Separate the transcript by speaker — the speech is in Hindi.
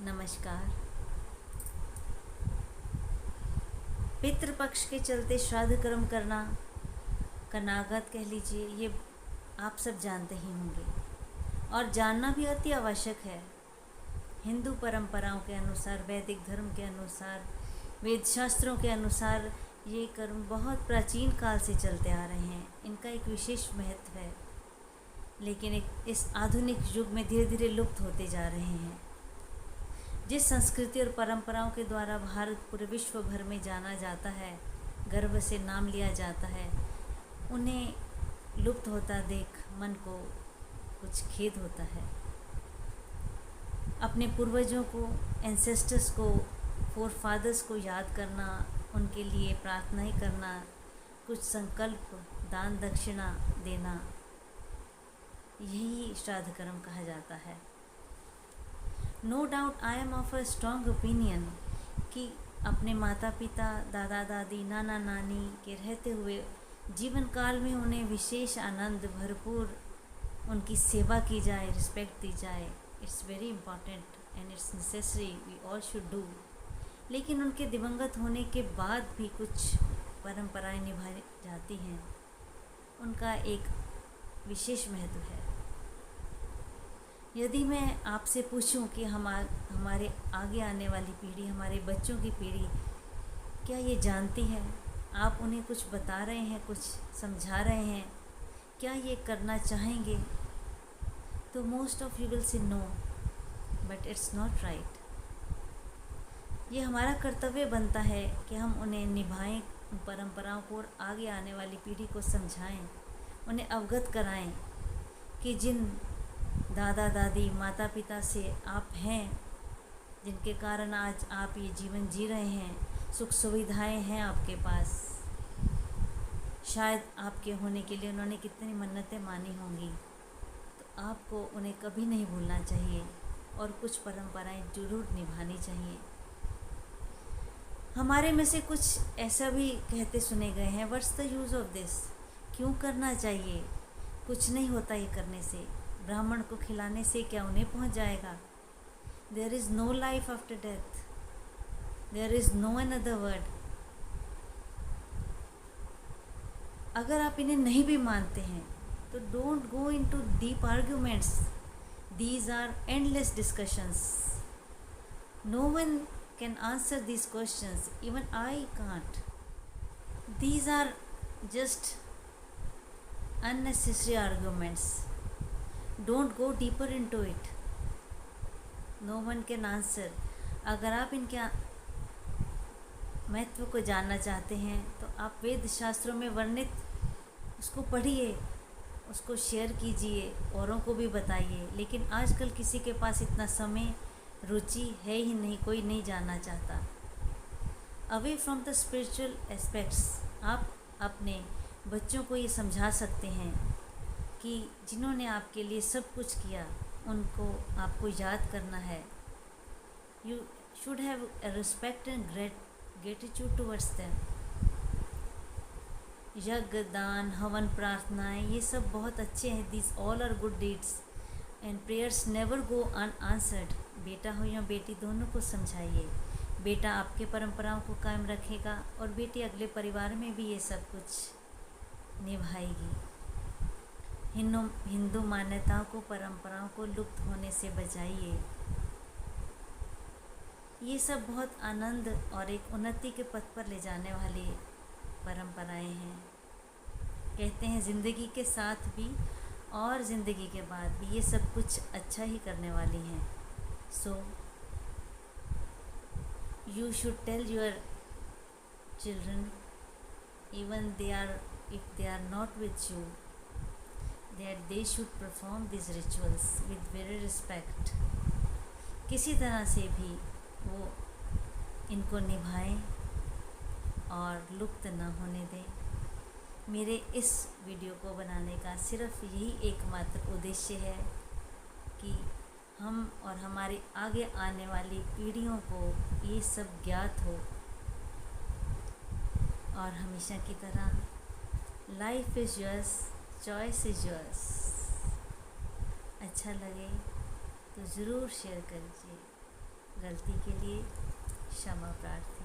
Speaker 1: नमस्कार। पितृपक्ष के चलते श्राद्ध कर्म करना, कनागत कह लीजिए, ये आप सब जानते ही होंगे और जानना भी अति आवश्यक है। हिंदू परंपराओं के अनुसार, वैदिक धर्म के अनुसार, वेद शास्त्रों के अनुसार ये कर्म बहुत प्राचीन काल से चलते आ रहे हैं। इनका एक विशेष महत्व है, लेकिन इस आधुनिक युग में धीरे धीरे लुप्त होते जा रहे हैं। जिस संस्कृति और परंपराओं के द्वारा भारत पूरे विश्व भर में जाना जाता है, गर्व से नाम लिया जाता है, उन्हें लुप्त होता देख मन को कुछ खेद होता है। अपने पूर्वजों को, एंसेस्टर्स को, फोर फादर्स को याद करना, उनके लिए प्रार्थनाएं करना, कुछ संकल्प, दान दक्षिणा देना, यही श्राद्ध कर्म कहा जाता है। No doubt I am of a strong opinion कि अपने माता पिता, दादा दादी, नाना नानी के रहते हुए जीवन काल में उन्हें विशेष आनंद भरपूर उनकी सेवा की जाए, रिस्पेक्ट दी जाए। It's very important and it's necessary, we all should do. लेकिन उनके दिवंगत होने के बाद भी कुछ परंपराएं निभाई जाती हैं, उनका एक विशेष महत्व है। यदि मैं आपसे पूछूं कि हमारे आगे आने वाली पीढ़ी, हमारे बच्चों की पीढ़ी क्या ये जानती है, आप उन्हें कुछ बता रहे हैं, कुछ समझा रहे हैं, क्या ये करना चाहेंगे, तो most of you will say no, but it's not right. ये हमारा कर्तव्य बनता है कि हम उन्हें निभाएं, उन परंपराओं को, और आगे आने वाली पीढ़ी को समझाएं, उन्हें अवगत कराएं कि जिन दादा दादी, माता पिता से आप हैं, जिनके कारण आज आप ये जीवन जी रहे हैं, सुख सुविधाएं हैं आपके पास, शायद आपके होने के लिए उन्होंने कितनी मन्नतें मानी होंगी, तो आपको उन्हें कभी नहीं भूलना चाहिए और कुछ परंपराएं जरूर निभानी चाहिए। हमारे में से कुछ ऐसा भी कहते सुने गए हैं, what's the use of this, क्यों करना चाहिए, कुछ नहीं होता ये करने से, ब्राह्मण को खिलाने से क्या उन्हें पहुंच जाएगा, there is no life after death, there is no another word. अगर आप इन्हें नहीं भी मानते हैं तो don't go into deep arguments, these are endless discussions, no one can answer these questions, even I can't, these are just unnecessary arguments. Don't go deeper into it. No one can answer. अगर आप इनके महत्व को जानना चाहते हैं तो आप वेद शास्त्रों में वर्णित उसको पढ़िए, उसको शेयर कीजिए, औरों को भी बताइए। लेकिन आजकल किसी के पास इतना समय, रुचि है ही नहीं, कोई नहीं जानना चाहता। Away from the spiritual aspects, आप अपने बच्चों को ये समझा सकते हैं कि जिन्होंने आपके लिए सब कुछ किया, उनको आपको याद करना है। You should have a respect and gratitude towards them. यज्ञ, दान, हवन, प्रार्थनाएं, ये सब बहुत अच्छे हैं, this all are good deeds and prayers never go unanswered. बेटा हो या बेटी, दोनों को समझाइए। बेटा आपके परंपराओं को कायम रखेगा और बेटी अगले परिवार में भी ये सब कुछ निभाएगी। हिंदू मान्यताओं को, परंपराओं को लुप्त होने से बचाइए। ये सब बहुत आनंद और एक उन्नति के पथ पर ले जाने वाली परंपराएं हैं। कहते हैं ज़िंदगी के साथ भी और ज़िंदगी के बाद भी ये सब कुछ अच्छा ही करने वाली हैं। So you should tell your children, even if they are not with you, that they should perform these rituals with very respect. किसी तरह से भी वो इनको निभाएं और लुप्त न होने दें। मेरे इस वीडियो को बनाने का सिर्फ यही एकमात्र उद्देश्य है कि हम और हमारे आगे आने वाली पीढ़ियों को ये सब ज्ञात हो, और हमेशा की तरह life is yours, choice is yours. अच्छा लगे तो ज़रूर शेयर करिए। गलती के लिए क्षमा प्रार्थना।